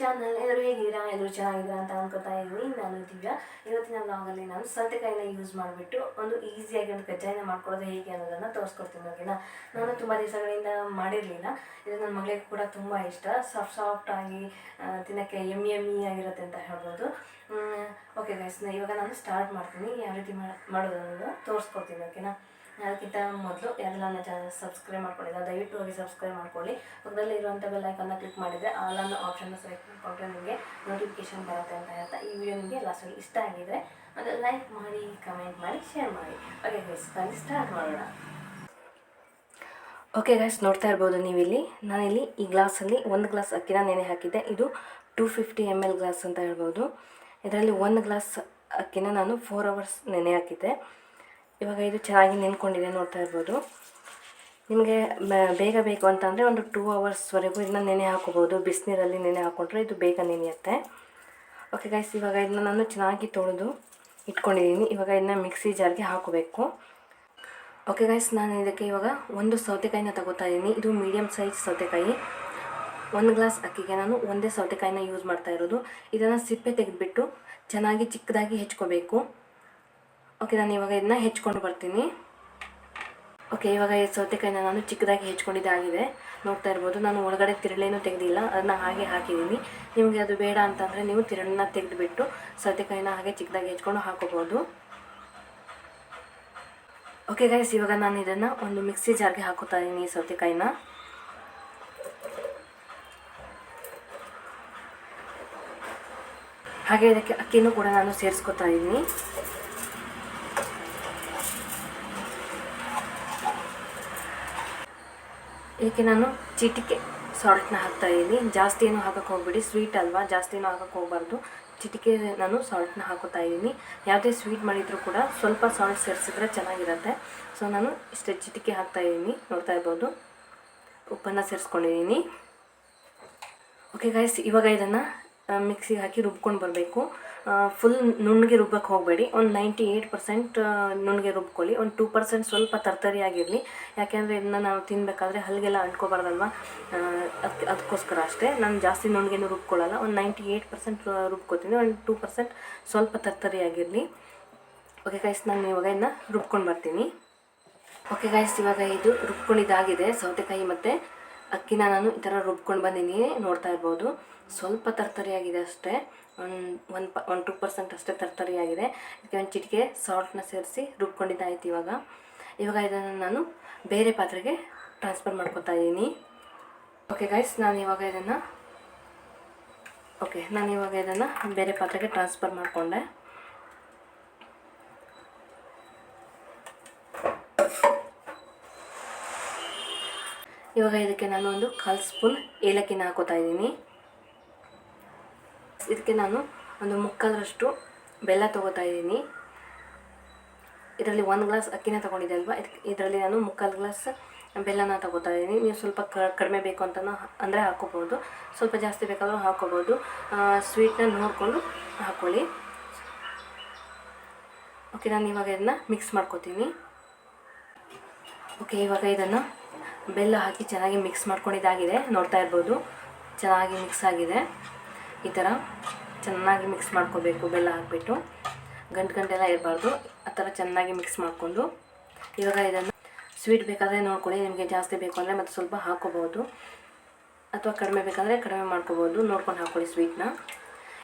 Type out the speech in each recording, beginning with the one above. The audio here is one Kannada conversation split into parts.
ಚಾನಲ್. ಎಲ್ಲರೂ ಹೇಗಿದ್ದೀರಾ? ಎಲ್ಲರೂ ಚೆನ್ನಾಗಿದ್ದೀರಾ ಅಂತ ಅನ್ಕೋತಾ ಇದ್ದೀನಿ. ನಾನು ದಿವ್ಯಾ. ಇವತ್ತಿನ ವ್ಲಾಗಲ್ಲಿ ನಾನು ಸೌತೆಕಾಯಿನ ಯೂಸ್ ಮಾಡಿಬಿಟ್ಟು ಒಂದು ಈಸಿಯಾಗಿ ಒಂದು ಕಜ್ಜಾಯನ ಮಾಡ್ಕೊಳ್ಳೋದು ಹೇಗೆ ಅನ್ನೋದನ್ನು ತೋರಿಸ್ಕೊಡ್ತೀನಿ. ಓಕೆನಾ? ನಾನು ತುಂಬ ದಿವಸಗಳಿಂದ ಮಾಡಿರಲಿಲ್ಲ. ಇದು ನನ್ನ ಮಗಳಿಗೆ ಕೂಡ ತುಂಬ ಇಷ್ಟ. ಸಾಫ್ಟಾಗಿ ತಿನ್ನೋಕ್ಕೆ ಎಮ್ಮಿ ಆಗಿರುತ್ತೆ ಅಂತ ಹೇಳ್ಬೋದು. ಓಕೆ ಗೈಸ್, ಇವಾಗ ನಾನು ಸ್ಟಾರ್ಟ್ ಮಾಡ್ತೀನಿ. ಯಾವ ರೀತಿ ಮಾಡೋದು ಅನ್ನೋದು ತೋರಿಸ್ಕೊಡ್ತೀನಿ. ಓಕೆನಾ? ಅದಕ್ಕಿಂತ ಮೊದಲು ಯಾರೆಲ್ಲ ನನ್ನ ಚಾನಲ್ ಸಬ್ಸ್ಕ್ರೈಬ್ ಮಾಡ್ಕೊಂಡಿಲ್ಲ ದಯವಿಟ್ಟು ಹೋಗಿ ಸಬ್ಸ್ಕ್ರೈಬ್ ಮಾಡ್ಕೊಳ್ಳಿ. ಪಕ್ಕದಲ್ಲಿ ಇರುವಂಥ ಬೆಲ್ಲೈಕನ್ನ ಕ್ಲಿಕ್ ಮಾಡಿದರೆ ಆಲ್ ಅನ್ನೋ ಆಪ್ಷನ್ನ ಸೆಲೆಕ್ಟ್ ಮಾಡಿಕೊಂಡ್ರೆ ನಿಮಗೆ ನೋಟಿಫಿಕೇಶನ್ ಬರುತ್ತೆ ಅಂತ ಹೇಳ್ತಾ ಈ ವಿಡಿಯೋ ನಿಮಗೆ ಲಾಸ್ಟಲ್ಲಿ ಇಷ್ಟ ಆಗಿದರೆ ಅದು ಲೈಕ್ ಮಾಡಿ, ಕಮೆಂಟ್ ಮಾಡಿ, ಶೇರ್ ಮಾಡಿ. ಓಕೆ ಗೈಸ್, ಬನ್ನಿ ಸ್ಟಾರ್ಟ್ ಮಾಡೋಣ. ಓಕೆ ಗೈಸ್, ನೋಡ್ತಾ ಇರ್ಬೋದು ನೀವಿಲ್ಲಿ. ನಾನಿಲ್ಲಿ ಈ ಗ್ಲಾಸಲ್ಲಿ 1 ಗ್ಲಾಸ್ ಅಕ್ಕಿನ ನೆನೆ ಹಾಕಿದ್ದೆ. ಇದು 250 ml ಗ್ಲಾಸ್ ಅಂತ ಹೇಳ್ಬೋದು. ಇದರಲ್ಲಿ 1 ಗ್ಲಾಸ್ ಅಕ್ಕಿನ ನಾನು 4 hours ನೆನೆ ಹಾಕಿದ್ದೆ. ಇವಾಗ ಇದು ಚೆನ್ನಾಗಿ ನೆನ್ಕೊಂಡಿದೆ, ನೋಡ್ತಾ ಇರ್ಬೋದು. ನಿಮಗೆ ಬೇಗ ಬೇಕು ಅಂತಂದರೆ ಒಂದು 2 hours ಇದನ್ನ ನೆನೆ ಹಾಕೋಬೋದು. ಬಿಸಿನೀರಲ್ಲಿ ನೆನೆ ಹಾಕ್ಕೊಂಡ್ರೆ ಇದು ಬೇಗ ನೆನೆಯುತ್ತೆ. ಓಕೆ ಗೈಸ್, ಇವಾಗ ಇದನ್ನ ನಾನು ಚೆನ್ನಾಗಿ ತೊಳೆದು ಇಟ್ಕೊಂಡಿದ್ದೀನಿ. ಇವಾಗ ಇದನ್ನ ಮಿಕ್ಸಿ ಜಾರ್ಗೆ ಹಾಕೋಬೇಕು. ಓಕೆ ಗೈಸ್, ನಾನು ಇದಕ್ಕೆ ಇವಾಗ ಒಂದು ಸೌತೆಕಾಯಿನ ತಗೋತಾ ಇದ್ದೀನಿ. ಇದು ಮೀಡಿಯಮ್ ಸೈಜ್ ಸೌತೆಕಾಯಿ. 1 ಗ್ಲಾಸ್ ಅಕ್ಕಿಗೆ ನಾನು ಒಂದೇ ಸೌತೆಕಾಯಿನ ಯೂಸ್ ಮಾಡ್ತಾ ಇರೋದು. ಇದನ್ನು ಸಿಪ್ಪೆ ತೆಗೆದುಬಿಟ್ಟು ಚೆನ್ನಾಗಿ ಚಿಕ್ಕದಾಗಿ ಹೆಚ್ಕೋಬೇಕು. ಓಕೆ, ನಾನು ಇವಾಗ ಇದನ್ನ ಹೆಚ್ಕೊಂಡು ಬರ್ತೀನಿ. ಓಕೆ, ಇವಾಗ ಈ ಸೌತೆಕಾಯಿನ ನಾನು ಚಿಕ್ಕದಾಗಿ ಹೆಚ್ಕೊಂಡಿದ್ದಾಗಿದೆ. ನೋಡ್ತಾ ಇರ್ಬೋದು. ನಾನು ಒಳಗಡೆ ತಿರುಳೇನೂ ತೆಗೆದಿಲ್ಲ, ಅದನ್ನು ಹಾಗೆ ಹಾಕಿದ್ದೀನಿ. ನಿಮಗೆ ಅದು ಬೇಡ ಅಂತಂದರೆ ನೀವು ತಿರುಳನ್ನ ತೆಗೆದುಬಿಟ್ಟು ಸೌತೆಕಾಯಿನ ಹಾಗೆ ಚಿಕ್ಕದಾಗಿ ಹೆಚ್ಕೊಂಡು ಹಾಕೋಬೋದು. ಓಕೆ ಗೈಸ್, ಇವಾಗ ನಾನು ಇದನ್ನು ಒಂದು ಮಿಕ್ಸಿ ಜಾರ್ಗೆ ಹಾಕೋತಾ ಇದ್ದೀನಿ ಈ ಸೌತೆಕಾಯಿನ. ಹಾಗೆ ಇದಕ್ಕೆ ಅಕ್ಕಿನೂ ಕೂಡ ನಾನು ಸೇರಿಸ್ಕೊತಾ ಇದ್ದೀನಿ. ಇದಕ್ಕೆ ನಾನು ಚಿಟಿಕೆ ಸಾಲ್ಟ್ನ ಹಾಕ್ತಾಯಿದ್ದೀನಿ. ಜಾಸ್ತಿ ಏನೂ ಹಾಕೋಕ್ಕೆ ಹೋಗ್ಬಿಡಿ, ಸ್ವೀಟ್ ಅಲ್ವಾ, ಜಾಸ್ತಿನೂ ಹಾಕೋಕ್ಕೆ ಹೋಗಬಾರ್ದು. ಚಿಟಿಕೆ ನಾನು ಸಾಲ್ಟ್ನ ಹಾಕೋತಾ ಇದ್ದೀನಿ. ಯಾವುದೇ ಸ್ವೀಟ್ ಮಾಡಿದರೂ ಕೂಡ ಸ್ವಲ್ಪ ಸಾಲ್ಟ್ ಸೇರಿಸಿದ್ರೆ ಚೆನ್ನಾಗಿರುತ್ತೆ. ಸೊ ನಾನು ಇಷ್ಟೇ ಚಿಟಿಕೆ ಹಾಕ್ತಾಯಿದ್ದೀನಿ. ನೋಡ್ತಾ ಇರ್ಬೋದು, ಉಪ್ಪನ್ನು ಸೇರಿಸ್ಕೊಂಡಿದ್ದೀನಿ. ಓಕೆ ಗೈಸ್, ಇವಾಗ ಇದನ್ನು ಮಿಕ್ಸಿಗೆ ಹಾಕಿ ರುಬ್ಕೊಂಡು ಬರಬೇಕು. ಫುಲ್ ನುಣ್ಣಗೆ ರುಬ್ಬಕ್ಕೆ ಹೋಗಬೇಡಿ. ಒಂದು 98% ನುಣ್ಣಗೆ ರುಬ್ಕೊಳ್ಳಿ. ಒಂದು 2% ಸ್ವಲ್ಪ ತರ್ತರಿಯಾಗಿರಲಿ. ಯಾಕೆಂದರೆ ಇದನ್ನ ನಾವು ತಿನ್ನಬೇಕಾದ್ರೆ ಹಲ್ಲಿಗೆಲ್ಲ ಅಂಟ್ಕೋಬಾರ್ದಲ್ವ, ಅದಕ್ಕೋಸ್ಕರ ಅಷ್ಟೇ. ನಾನು ಜಾಸ್ತಿ ನುಣ್ಣಗೆನೂ ರುಬ್ಕೊಳ್ಳಲ್ಲ. ಒಂದು 98% ರುಬ್ಕೋತೀನಿ. ಒಂದು 2% ಸ್ವಲ್ಪ ತರ್ತರಿಯಾಗಿರಲಿ. ಓಕೆ ಗೈಸ್, ನಾನು ಇವಾಗ ಇದನ್ನ ರುಬ್ಕೊಂಡು ಬರ್ತೀನಿ. ಓಕೆ ಗೈಸ್, ಇವಾಗ ಇದು ರುಬ್ಕೊಂಡಿದ್ದಾಗಿದೆ. ಸೌತೆಕಾಯಿ ಮತ್ತು ಅಕ್ಕಿನ ನಾನು ಈ ಥರ ರುಬ್ಕೊಂಡು ಬಂದಿದ್ದೀನಿ. ನೋಡ್ತಾ ಇರ್ಬೋದು, ಸ್ವಲ್ಪ ತರ್ತರಿಯಾಗಿದೆ ಅಷ್ಟೇ. ಒಂದು 2% ಅಷ್ಟೇ ತರ್ತರಿಯಾಗಿದೆ. ಇದಕ್ಕೆ ಒಂದು ಚಿಟಿಕೆ ಸಾಲ್ಟ್ನ ಸೇರಿಸಿ ರುಬ್ಕೊಂಡಿದ್ದಾಯ್ತು. ಇವಾಗ ಇದನ್ನು ನಾನು ಬೇರೆ ಪಾತ್ರೆಗೆ ಟ್ರಾನ್ಸ್ಫರ್ ಮಾಡ್ಕೊತಾ ಇದ್ದೀನಿ. ಓಕೆ ಗೈಸ್, ನಾನು ಇವಾಗ ಇದನ್ನು ಬೇರೆ ಪಾತ್ರೆಗೆ ಟ್ರಾನ್ಸ್ಫರ್ ಮಾಡಿಕೊಂಡೆ. ಇವಾಗ ಇದಕ್ಕೆ ನಾನು ಒಂದು 1/4 ಸ್ಪೂನ್ ಏಲಕ್ಕಿನ ಹಾಕೋತಾ ಇದ್ದೀನಿ. ಇದಕ್ಕೆ ನಾನು ಒಂದು 3/4 ಬೆಲ್ಲ ತೊಗೋತಾ ಇದ್ದೀನಿ. ಇದರಲ್ಲಿ 1 ಗ್ಲಾಸ್ ಅಕ್ಕಿನ ತೊಗೊಂಡಿದ್ದೆ ಅಲ್ವಾ, ಇದರಲ್ಲಿ ನಾನು 3/4 ಗ್ಲಾಸ್ ಬೆಲ್ಲನ ತೊಗೋತಾ ಇದ್ದೀನಿ. ನೀವು ಸ್ವಲ್ಪ ಕಡಿಮೆ ಬೇಕು ಅಂತ ಅಂದರೆ ಹಾಕ್ಕೋಬೋದು, ಸ್ವಲ್ಪ ಜಾಸ್ತಿ ಬೇಕಾದರೂ ಹಾಕ್ಕೋಬೋದು. ಸ್ವೀಟ್ನ ನೋಡಿಕೊಂಡು ಹಾಕ್ಕೊಳ್ಳಿ. ಓಕೆ, ನಾನು ಇವಾಗ ಇದನ್ನು ಮಿಕ್ಸ್ ಮಾಡ್ಕೋತೀನಿ. ಓಕೆ, ಇವಾಗ ಇದನ್ನು ಬೆಲ್ಲ ಹಾಕಿ ಚೆನ್ನಾಗಿ ಮಿಕ್ಸ್ ಮಾಡ್ಕೊಂಡಿದ್ದಾಗಿದೆ. ನೋಡ್ತಾ ಇರ್ಬೋದು, ಚೆನ್ನಾಗಿ ಮಿಕ್ಸ್ ಆಗಿದೆ. ಈ ಥರ ಚೆನ್ನಾಗಿ ಮಿಕ್ಸ್ ಮಾಡ್ಕೋಬೇಕು. ಬೆಲ್ಲ ಹಾಕಿಬಿಟ್ಟು ಗಂಟೆಲ್ಲ ಇರಬಾರ್ದು. ಆ ಥರ ಚೆನ್ನಾಗಿ ಮಿಕ್ಸ್ ಮಾಡಿಕೊಂಡು ಇವಾಗ ಇದನ್ನು ಸ್ವೀಟ್ ಬೇಕಾದರೆ ನೋಡ್ಕೊಳ್ಳಿ. ನಿಮಗೆ ಜಾಸ್ತಿ ಬೇಕು ಅಂದರೆ ಮತ್ತು ಸ್ವಲ್ಪ ಹಾಕ್ಕೋಬೋದು, ಅಥವಾ ಕಡಿಮೆ ಬೇಕಾದರೆ ಕಡಿಮೆ ಮಾಡ್ಕೋಬೋದು. ನೋಡ್ಕೊಂಡು ಹಾಕ್ಕೊಳ್ಳಿ ಸ್ವೀಟ್ನ.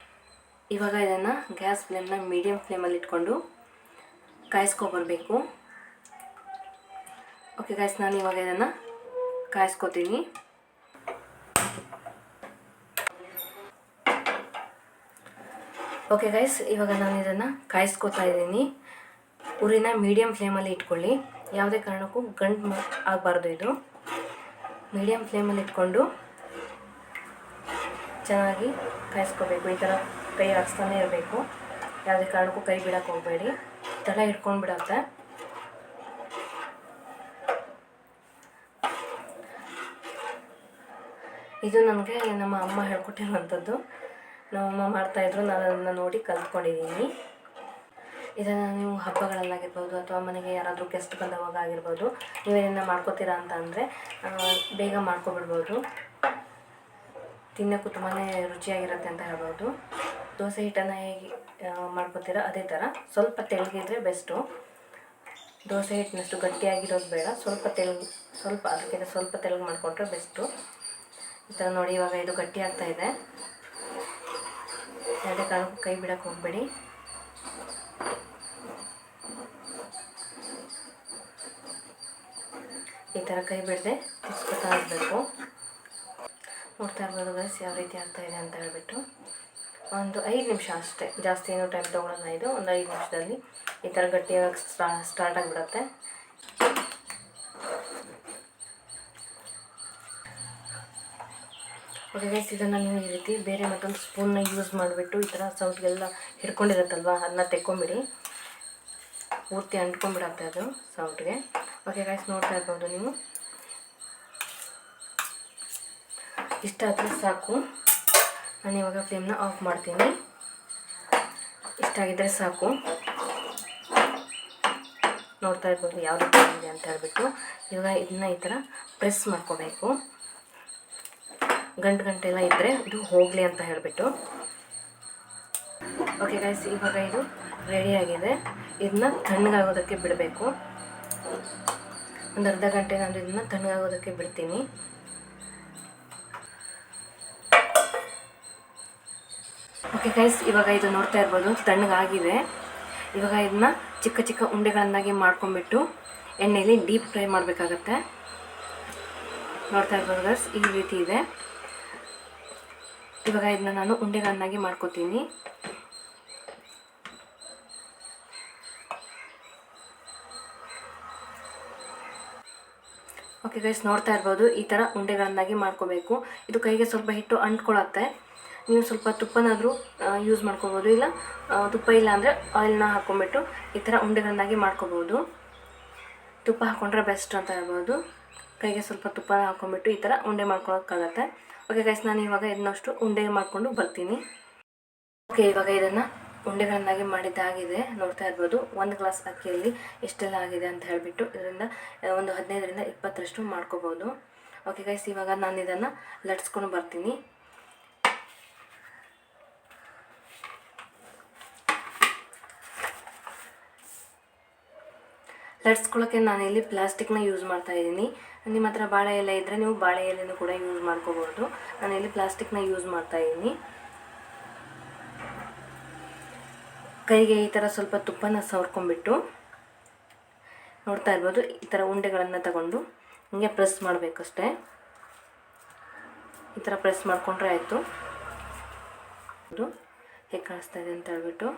ಇವಾಗ ಇದನ್ನು ಗ್ಯಾಸ್ ಫ್ಲೇಮ್ನ ಮೀಡಿಯಮ್ ಫ್ಲೇಮಲ್ಲಿ ಇಟ್ಕೊಂಡು ಕಾಯಿಸ್ಕೊಬರ್ಬೇಕು. ಓಕೆ ಗೈಸ್, ನಾನು ಇವಾಗ ಇದನ್ನು ಕಾಯಿಸ್ಕೊತೀನಿ. ಓಕೆ ಗೈಸ್, ಇವಾಗ ನಾನು ಇದನ್ನು ಕಾಯಿಸ್ಕೊತಾ ಇದ್ದೀನಿ. ಉರಿನ ಮೀಡಿಯಮ್ ಫ್ಲೇಮಲ್ಲಿ ಇಟ್ಕೊಳ್ಳಿ. ಯಾವುದೇ ಕಾರಣಕ್ಕೂ ಗಂಟು ಆಗಬಾರ್ದು. ಇದು ಮೀಡಿಯಮ್ ಫ್ಲೇಮಲ್ಲಿ ಇಟ್ಕೊಂಡು ಚೆನ್ನಾಗಿ ಕಾಯಿಸ್ಕೋಬೇಕು. ಈ ಥರ ಕೈ ಆಡಿಸ್ತಾನೆ ಇರಬೇಕು. ಯಾವುದೇ ಕಾರಣಕ್ಕೂ ಕೈ ಬಿಡೋಕ್ಕೆ ಹೋಗಬೇಡಿ, ತಳ ಹಿಡ್ಕೊಂಡು ಬಿಡತ್ತೆ. ಇದು ನನಗೆ ನಮ್ಮ ಅಮ್ಮ ಹೇಳ್ಕೊಟ್ಟಿರುವಂಥದ್ದು. ನಮ್ಮಮ್ಮ ಮಾಡ್ತಾಯಿದ್ರು, ನಾನು ಅದನ್ನು ನೋಡಿ ಕಲ್ತ್ಕೊಂಡಿದ್ದೀನಿ. ಇದನ್ನು ನೀವು ಹಬ್ಬಗಳಲ್ಲಾಗಿರ್ಬೋದು ಅಥವಾ ಮನೆಗೆ ಯಾರಾದರೂ ಗೆಸ್ಟ್ ಬಂದವಾಗ ಆಗಿರ್ಬೋದು, ನೀವೇನನ್ನ ಮಾಡ್ಕೋತೀರಾ ಅಂತ ಅಂದರೆ ಬೇಗ ಮಾಡ್ಕೊಬಿಡ್ಬೋದು. ತಿನ್ನೋಕ್ಕೂ ತುಂಬಾ ರುಚಿಯಾಗಿರುತ್ತೆ ಅಂತ ಹೇಳ್ಬೋದು. ದೋಸೆ ಹಿಟ್ಟನ್ನು ಹೇಗೆ ಮಾಡ್ಕೊತೀರ ಅದೇ ಥರ ಸ್ವಲ್ಪ ತೆಳ್ಳಗಿದ್ರೆ ಬೆಸ್ಟು. ದೋಸೆ ಹಿಟ್ಟಿನಷ್ಟು ಗಟ್ಟಿಯಾಗಿರೋದು ಬೇಡ, ಸ್ವಲ್ಪ ಅದಕ್ಕಿಂತ ಸ್ವಲ್ಪ ತೆಳ್ಳಗೆ ಮಾಡಿಕೊಂಡ್ರೆ ಬೆಸ್ಟು. ಈ ಥರ ನೋಡಿ, ಇವಾಗ ಇದು ಗಟ್ಟಿ ಆಗ್ತಾ ಇದೆ. ಯಾವುದೇ ಕಾರಣಕ್ಕೂ ಕೈ ಬಿಡೋಕ್ಕೆ ಹೋಗಬೇಡಿ. ಈ ಥರ ಕೈ ಬಿಡದೆ ತಿರ್ಸ್ಕೊತಾ ಇರಬೇಕು. ನೋಡ್ತಾ ಇರ್ಬೋದು ಗೈಸ್ ಯಾವ ರೀತಿ ಆಗ್ತಾಯಿದೆ ಅಂತ ಹೇಳ್ಬಿಟ್ಟು. ಒಂದು 5 ನಿಮಿಷ ಅಷ್ಟೇ, ಜಾಸ್ತಿ ಏನೂ ಟೈಮ್ ತೊಗೊಳೋಲ್ಲ. ಇದು ಒಂದು 5 ನಿಮಿಷದಲ್ಲಿ ಈ ಥರ ಗಟ್ಟಿಯಾಗಿ ಸ್ಟಾರ್ಟ್ ಆಗಿಬಿಡುತ್ತೆ. ಓಕೆ ಗೈಸ್, ಇದನ್ನು ನೀವು ಈ ರೀತಿ ಬೇರೆ ಮತ್ತೊಂದು ಸ್ಪೂನ್ನ ಯೂಸ್ ಮಾಡಿಬಿಟ್ಟು ಈ ಥರ ಸೌಟ್ಗೆಲ್ಲ ಹಿಡ್ಕೊಂಡಿರುತ್ತಲ್ವ ಅದನ್ನ ತೆಕ್ಕೊಂಬಿಡಿ. ಪೂರ್ತಿ ಅಂಟ್ಕೊಂಡ್ಬಿಡತ್ತೆ ಅದು ಸೌಟ್ಗೆ. ಓಕೆ ಗೈಸ್, ನೋಡ್ತಾ ಇರ್ಬೋದು ನೀವು. ಇಷ್ಟ ಆದರೆ ಸಾಕು. ನಾನು ಇವಾಗ ಫ್ಲೇಮ್ನ ಆಫ್ ಮಾಡ್ತೀನಿ. ಇಷ್ಟ ಆಗಿದ್ದರೆ ಸಾಕು. ನೋಡ್ತಾ ಇರ್ಬೋದು ಯಾವ ರೀತಿ ಇದೆ ಅಂತ ಹೇಳ್ಬಿಟ್ಟು. ಇವಾಗ ಇದನ್ನ ಈ ಥರ ಪ್ರೆಸ್ ಮಾಡ್ಕೋಬೇಕು. ಗಂಟೆಲ್ಲ ಇದ್ದರೆ ಇದು ಹೋಗಲಿ ಅಂತ ಹೇಳಿಬಿಟ್ಟು. ಓಕೆ ಗೈಸ್, ಇವಾಗ ಇದು ರೆಡಿಯಾಗಿದೆ. ಇದನ್ನ ತಣ್ಣಗಾಗೋದಕ್ಕೆ ಬಿಡಬೇಕು. ಒಂದು ಅರ್ಧ ಗಂಟೆ ನಾನು ಇದನ್ನು ತಣ್ಣಗಾಗೋದಕ್ಕೆ ಬಿಡ್ತೀನಿ. ಓಕೆ ಗೈಸ್, ಇವಾಗ ಇದು ನೋಡ್ತಾ ಇರ್ಬೋದು ತಣ್ಣಗಾಗಿದೆ. ಇವಾಗ ಇದನ್ನ ಚಿಕ್ಕ ಚಿಕ್ಕ ಉಂಡೆಗಳನ್ನಾಗಿ ಮಾಡ್ಕೊಂಡ್ಬಿಟ್ಟು ಎಣ್ಣೆಯಲ್ಲಿ ಡೀಪ್ ಫ್ರೈ ಮಾಡಬೇಕಾಗತ್ತೆ. ನೋಡ್ತಾ ಇರ್ಬೋದು ಗೈಸ್, ಈ ರೀತಿ ಇದೆ. ಇವಾಗ ಇದನ್ನ ನಾನು ಉಂಡೆಗಳನ್ನಾಗಿ ಮಾಡ್ಕೋತೀನಿ. ಓಕೆ ಗೈಸ್, ನೋಡ್ತಾ ಇರ್ಬೋದು ಈ ಥರ ಉಂಡೆಗಳನ್ನಾಗಿ ಮಾಡ್ಕೋಬೇಕು. ಇದು ಕೈಗೆ ಸ್ವಲ್ಪ ಹಿಟ್ಟು ಅಂಟ್ಕೊಳ್ಳುತ್ತೆ. ನೀವು ಸ್ವಲ್ಪ ತುಪ್ಪನಾದರೂ ಯೂಸ್ ಮಾಡ್ಕೋಬೋದು, ಇಲ್ಲ ತುಪ್ಪ ಇಲ್ಲ ಅಂದರೆ ಆಯಿಲ್ನ ಹಾಕ್ಕೊಂಬಿಟ್ಟು ಈ ಥರ ಉಂಡೆಗಳನ್ನಾಗಿ ಮಾಡ್ಕೋಬೋದು. ತುಪ್ಪ ಹಾಕ್ಕೊಂಡ್ರೆ ಬೆಸ್ಟ್ ಅಂತ ಹೇಳ್ಬೋದು. ಕೈಗೆ ಸ್ವಲ್ಪ ತುಪ್ಪನ ಹಾಕ್ಕೊಂಬಿಟ್ಟು ಈ ಥರ ಉಂಡೆ ಮಾಡ್ಕೊಳಕ್ಕಾಗತ್ತೆ. ಓಕೆ ಗೈಸ್, ನಾನು ಇವಾಗ ಇದನ್ನಷ್ಟು ಉಂಡೆ ಮಾಡಿಕೊಂಡು ಬರ್ತೀನಿ. ಓಕೆ, ಇವಾಗ ಇದನ್ನು ಉಂಡೆಗಳನ್ನಾಗಿ ಮಾಡಿದ್ದಾಗಿದೆ. ನೋಡ್ತಾ ಇರ್ಬೋದು 1 ಗ್ಲಾಸ್ ಅಕ್ಕಿಯಲ್ಲಿ ಎಷ್ಟೆಲ್ಲ ಆಗಿದೆ ಅಂತ ಹೇಳಿಬಿಟ್ಟು. ಇದರಿಂದ ಒಂದು 15ರಿಂದ 20ರಷ್ಟು ಮಾಡ್ಕೋಬೋದು. ಓಕೆ ಗೈಸ್, ಇವಾಗ ನಾನು ಇದನ್ನು ಲಟ್ಸ್ಕೊಂಡು ಬರ್ತೀನಿ. ಲಟ್ಸ್ಕೊಳ್ಳೋಕ್ಕೆ ನಾನಿಲ್ಲಿ ಪ್ಲಾಸ್ಟಿಕ್ನ ಯೂಸ್ ಮಾಡ್ತಾ ಇದ್ದೀನಿ. ನಿಮ್ಮ ಹತ್ರ ಬಾಳೆ ಎಲೆ ಇದ್ದರೆ ನೀವು ಬಾಳೆ ಎಲೆನೂ ಕೂಡ ಯೂಸ್ ಮಾಡ್ಕೋಬೋದು. ನಾನಿಲ್ಲಿ ಪ್ಲಾಸ್ಟಿಕ್ನ ಯೂಸ್ ಮಾಡ್ತಾ ಇದ್ದೀನಿ. ಕೈಗೆ ಈ ಥರ ಸ್ವಲ್ಪ ತುಪ್ಪನ ಸವರ್ಕೊಂಡ್ಬಿಟ್ಟು ನೋಡ್ತಾ ಇರ್ಬೋದು ಈ ಥರ ಉಂಡೆಗಳನ್ನು ತಗೊಂಡು ಹಿಂಗೆ ಪ್ರೆಸ್ ಮಾಡಬೇಕಷ್ಟೇ. ಈ ಥರ ಪ್ರೆಸ್ ಮಾಡಿಕೊಂಡ್ರೆ ಆಯಿತು. ಅದು ಹೇಗೆ ಕಾಣಿಸ್ತಾ ಇದೆ ಅಂತ ಹೇಳ್ಬಿಟ್ಟು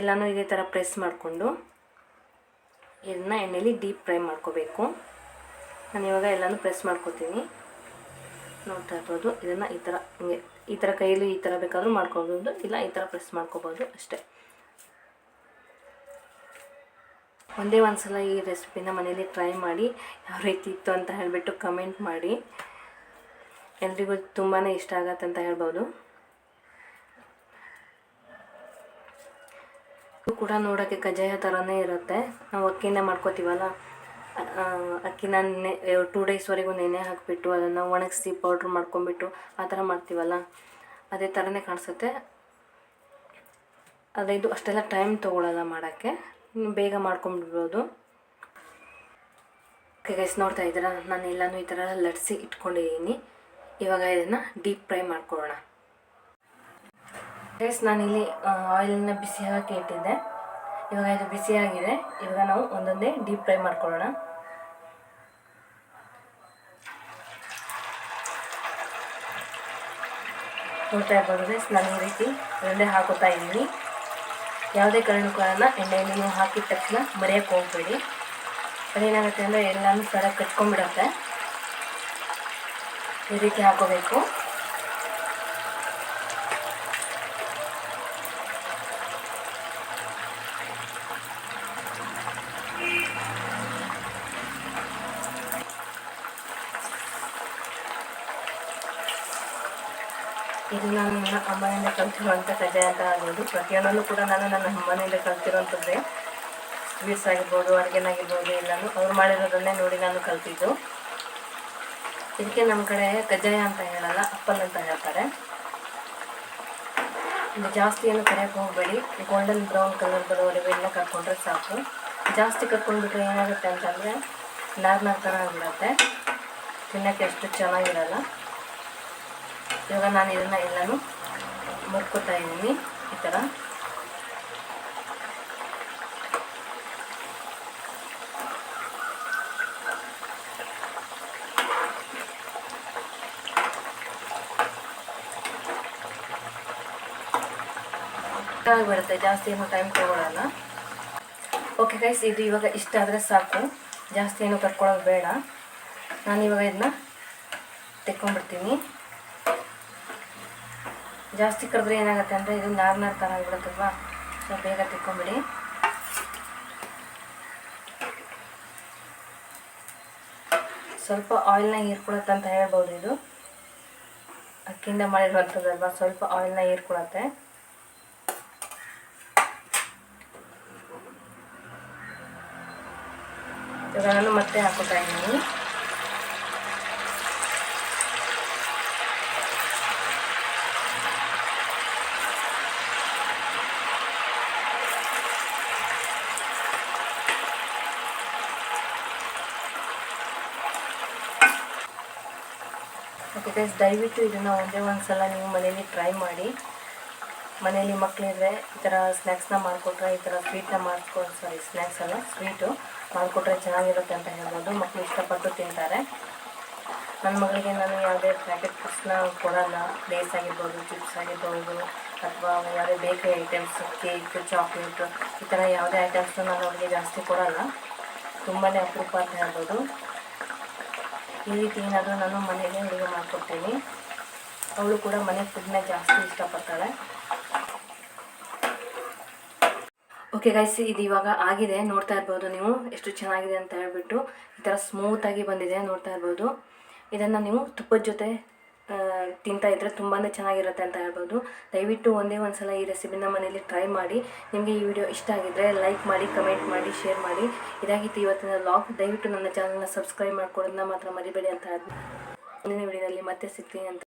ಎಲ್ಲನೂ ಇದೇ ಥರ ಪ್ರೆಸ್ ಮಾಡಿಕೊಂಡು ಇದನ್ನು ಎಣ್ಣೆಯಲ್ಲಿ ಡೀಪ್ ಫ್ರೈ ಮಾಡ್ಕೋಬೇಕು. ನಾನು ಇವಾಗ ಎಲ್ಲನೂ ಪ್ರೆಸ್ ಮಾಡ್ಕೋತೀನಿ. ನೋಡ್ತಾ ಇರ್ಬೋದು ಇದನ್ನು ಈ ಥರ ಕೈಯಲ್ಲಿ ಈ ಥರ ಬೇಕಾದರೂ ಮಾಡ್ಕೋಬೋದು, ಇಲ್ಲ ಈ ಥರ ಪ್ರೆಸ್ ಮಾಡ್ಕೋಬೋದು ಅಷ್ಟೇ. ಒಂದೇ ಒಂದು ಸಲ ಈ ರೆಸಿಪಿನ ಮನೇಲಿ ಟ್ರೈ ಮಾಡಿ ಯಾವ ರೀತಿ ಇತ್ತು ಅಂತ ಹೇಳಿಬಿಟ್ಟು ಕಮೆಂಟ್ ಮಾಡಿ. ಎಲ್ರಿಗೂ ತುಂಬಾ ಇಷ್ಟ ಆಗತ್ತೆ ಅಂತ ಹೇಳ್ಬೋದು. ಕೂಡ ನೋಡೋಕ್ಕೆ ಕಜ್ಜಾಯ ಥರನೇ ಇರುತ್ತೆ. ನಾವು ಅಕ್ಕಿನ ಮಾಡ್ಕೋತೀವಲ್ಲ, ಅಕ್ಕಿನ 2 ಡೇಸ್ವರೆಗೂ ನೆನೆ ಹಾಕಿಬಿಟ್ಟು ಅದನ್ನು ಒಣಗಿಸಿ ಪೌಡ್ರ್ ಮಾಡ್ಕೊಂಬಿಟ್ಟು ಆ ಥರ ಮಾಡ್ತೀವಲ್ಲ, ಅದೇ ಥರನೇ ಕಾಣಿಸುತ್ತೆ. ಆದರೆ ಇದು ಅಷ್ಟೆಲ್ಲ ಟೈಮ್ ತೊಗೊಳ್ಳಲ್ಲ ಮಾಡೋಕ್ಕೆ, ಬೇಗ ಮಾಡ್ಕೊಂಬಿಡ್ಬೋದು. ಓಕೆ ಗೈಸ್, ನೋಡ್ತಾ ಇದ್ದೀರಾ ನಾನು ಎಲ್ಲನೂ ಈ ಥರ ಲಟ್ಸಿ ಇಟ್ಕೊಂಡಿದ್ದೀನಿ. ಇವಾಗ ಇದನ್ನು ಡೀಪ್ ಫ್ರೈ ಮಾಡ್ಕೊಳ್ಳೋಣ. ಗೈಸ್, ನಾನಿಲ್ಲಿ ಆಯಿಲನ್ನು ಬಿಸಿ ಹಾಕಿ ಇಟ್ಟಿದ್ದೆ. ಇವಾಗ ಇದು ಬಿಸಿಯಾಗಿದೆ. ಇವಾಗ ನಾವು ಒಂದೊಂದೇ ಡೀಪ್ ಫ್ರೈ ಮಾಡ್ಕೊಳ್ಳೋಣ. ನೋಡ್ತಾ ಇರ್ಬೋದು ಗೈಸ್, ನಾನು ಈ ರೀತಿ ಒಂದೇ ಹಾಕೋತಾ ಇದ್ದೀನಿ. ಯಾವುದೇ ಕಾರಣಕ್ಕೂ ಎಣ್ಣೆಯಲ್ಲಿ ನೀವು ಹಾಕಿದ ತಕ್ಷಣ ಮರೆಯೋಕ್ಕೆ ಹೋಗಬೇಡಿ. ಅದೇನಾಗುತ್ತೆ ಅಂದರೆ ಎಲ್ಲನೂ ಸರಿಯಾಗಿ ಕಟ್ಕೊಂಡ್ಬಿಡುತ್ತೆ. ಈ ರೀತಿ ಹಾಕೋಬೇಕು. ಇದು ನಾನು ನನ್ನ ಅಮ್ಮನಿಂದ ಕಲ್ತಿರುವಂಥ ಕಜ್ಜಾಯ ಅಂತ ಆಗ್ಬೋದು. ಪ್ರತಿಯೊಂದನ್ನು ಕೂಡ ನಾನು ನನ್ನ ಅಮ್ಮನಿಂದ ಕಲ್ತಿರುವಂಥದ್ದೇ. ಸ್ವೀಟ್ಸ್ ಆಗಿರ್ಬೋದು, ಅಡುಗೆನಾಗಿರ್ಬೋದು, ಎಲ್ಲನೂ ಅವ್ರು ಮಾಡಿರೋದನ್ನೇ ನೋಡಿ ನಾನು ಕಲ್ತಿದ್ದು. ಇದಕ್ಕೆ ನಮ್ಮ ಕಡೆ ಕಜ್ಜಾಯ ಅಂತ ಹೇಳಲ್ಲ, ಅಪ್ಪಲ್ ಅಂತ ಹೇಳ್ತಾರೆ. ಇದು ಜಾಸ್ತಿ ಏನು ಕರಿಯೋಕ್ಕೆ ಹೋಗಬೇಡಿ, ಗೋಲ್ಡನ್ ಬ್ರೌನ್ ಕಲರ್ ಬರೋವರೆಗೂ ಎಲ್ಲ ಕರ್ಕೊಂಡ್ರೆ ಸಾಕು. ಜಾಸ್ತಿ ಕರ್ಕೊಂಡ್ಬಿಟ್ರೆ ಏನಾಗುತ್ತೆ ಅಂತಂದರೆ ನಾರ್ನಾರ ಥರ ಆಗಿರುತ್ತೆ, ತಿನ್ನೋಕ್ಕೆ ಅಷ್ಟು ಚೆನ್ನಾಗಿರಲ್ಲ. ಇವಾಗ ನಾನು ಇದನ್ನು ಎಲ್ಲನೂ ಮುರ್ಕೋತಾ ಇದ್ದೀನಿ ಈ ಥರ. ಆಗಿಬಿಡುತ್ತೆ, ಜಾಸ್ತಿ ಏನು ಟೈಮ್ ತೊಗೊಳ್ಳಲ್ಲ. ಓಕೆ ಗೈಸ್, ಇದು ಇವಾಗ ಇಷ್ಟ ಆದರೆ ಸಾಕು, ಜಾಸ್ತಿ ಏನು ಕರ್ಕೊಳ್ಳೋದು ಬೇಡ. ನಾನು ಇವಾಗ ಇದನ್ನ ತೆಕ್ಕೊಂಡ್ಬಿಡ್ತೀನಿ. ಜಾಸ್ತಿ ಕರೆದ್ರೆ ಏನಾಗುತ್ತೆ ಅಂದರೆ ಇದು ನಾರ್ನಾರ್ ಥರ ಆಗಿಬಿಡುತ್ತಲ್ವಾ, ಸೊ ಬೇಗ ತೆಕ್ಕೊಂಬಿಡಿ. ಸ್ವಲ್ಪ ಆಯಿಲ್ನ ಹೀರ್ಕೊಳತ್ತೆ ಅಂತ ಹೇಳ್ಬೋದು. ಇದು ಅಕ್ಕಿಂದ ಮಾಡಿರುವಂಥದ್ದಲ್ವಾ, ಸ್ವಲ್ಪ ಆಯಿಲ್ನ ಹೀರ್ಕೊಳತ್ತೆ. ಇವಾಗ ನಾನು ಮತ್ತೆ ಹಾಕೋತಾ ಇದ್ದೀನಿ. ಓಕೆ ಗೈಸ್, ದಯವಿಟ್ಟು ಇದನ್ನು ಒಂದೇ ಒಂದು ಸಲ ನೀವು ಮನೇಲಿ ಟ್ರೈ ಮಾಡಿ. ಮನೇಲಿ ಮಕ್ಕಳಿದ್ರೆ ಈ ಥರ ಸ್ನ್ಯಾಕ್ಸ್ನ ಮಾಡಿಕೊಟ್ರೆ, ಈ ಥರ ಸ್ನ್ಯಾಕ್ಸ್ ಅಲ್ಲ ಸ್ವೀಟು ಮಾಡಿಕೊಟ್ರೆ ಚೆನ್ನಾಗಿರುತ್ತೆ ಅಂತ ಹೇಳ್ಬೋದು. ಮಕ್ಕಳು ಇಷ್ಟಪಟ್ಟು ತಿಂತಾರೆ. ನನ್ನ ಮಗಳಿಗೆ ನಾನು ಯಾವುದೇ ಪ್ಯಾಕೆಟ್ ಫುಡ್ಸ್ನ ಕೊಡೋಲ್ಲ. ಲೇಸ್ ಆಗಿರ್ಬೋದು, ಚಿಪ್ಸ್ ಆಗಿರ್ಬೋದು, ಅಥವಾ ಯಾವುದೇ ಬೇಕರಿ ಐಟಮ್ಸ್, ಕೇಕ್, ಚಾಕ್ಲೇಟ್, ಈ ಥರ ಯಾವುದೇ ಐಟಮ್ಸ್ನ ನಾನು ಅವಳಿಗೆ ಜಾಸ್ತಿ ಕೊಡೋಲ್ಲ. ತುಂಬಾ ಅಪರೂಪ ಅಂತ ಹೇಳ್ಬೋದು. ಈ ರೀತಿ ಏನಾದರೂ ನಾನು ಮನೆಯಲ್ಲೇ ಅಡುಗೆ ಮಾಡಿಕೊಡ್ತೀನಿ. ಅವಳು ಕೂಡ ಮನೆ ಫುಡ್ನ ಜಾಸ್ತಿ ಇಷ್ಟಪಡ್ತಾಳೆ. ಓಕೆ ಗೈಸ್, ಇದು ಇವಾಗ ಆಗಿದೆ, ನೋಡ್ತಾ ಇರ್ಬೋದು ನೀವು ಎಷ್ಟು ಚೆನ್ನಾಗಿದೆ ಅಂತ ಹೇಳ್ಬಿಟ್ಟು. ಈ ಥರ ಸ್ಮೂತಾಗಿ ಬಂದಿದೆ, ನೋಡ್ತಾ ಇರ್ಬೋದು. ಇದನ್ನು ನೀವು ತುಪ್ಪದ ಜೊತೆ ತಿಂತಾ ಇದ್ದರೆ ತುಂಬಾ ಚೆನ್ನಾಗಿರುತ್ತೆ ಅಂತ ಹೇಳ್ಬೋದು. ದಯವಿಟ್ಟು ಒಂದೇ ಒಂದು ಸಲ ಈ ರೆಸಿಪಿನ ಮನೇಲಿ ಟ್ರೈ ಮಾಡಿ. ನಿಮಗೆ ಈ ವಿಡಿಯೋ ಇಷ್ಟ ಆಗಿದ್ದರೆ ಲೈಕ್ ಮಾಡಿ, ಕಮೆಂಟ್ ಮಾಡಿ, ಶೇರ್ ಮಾಡಿ. ಇದಾಗಿತ್ತು ಇವತ್ತಿನ ವ್ಲಾಗ್. ದಯವಿಟ್ಟು ನನ್ನ ಚಾನಲ್ನ ಸಬ್ಸ್ಕ್ರೈಬ್ ಮಾಡ್ಕೊಳ್ಳೋದನ್ನ ಮಾತ್ರ ಮರಿಬೇಡಿ ಅಂತ ಮುಂದಿನ ವಿಡಿಯೋದಲ್ಲಿ ಮತ್ತೆ ಸಿಗ್ತೀನಿ ಅಂತ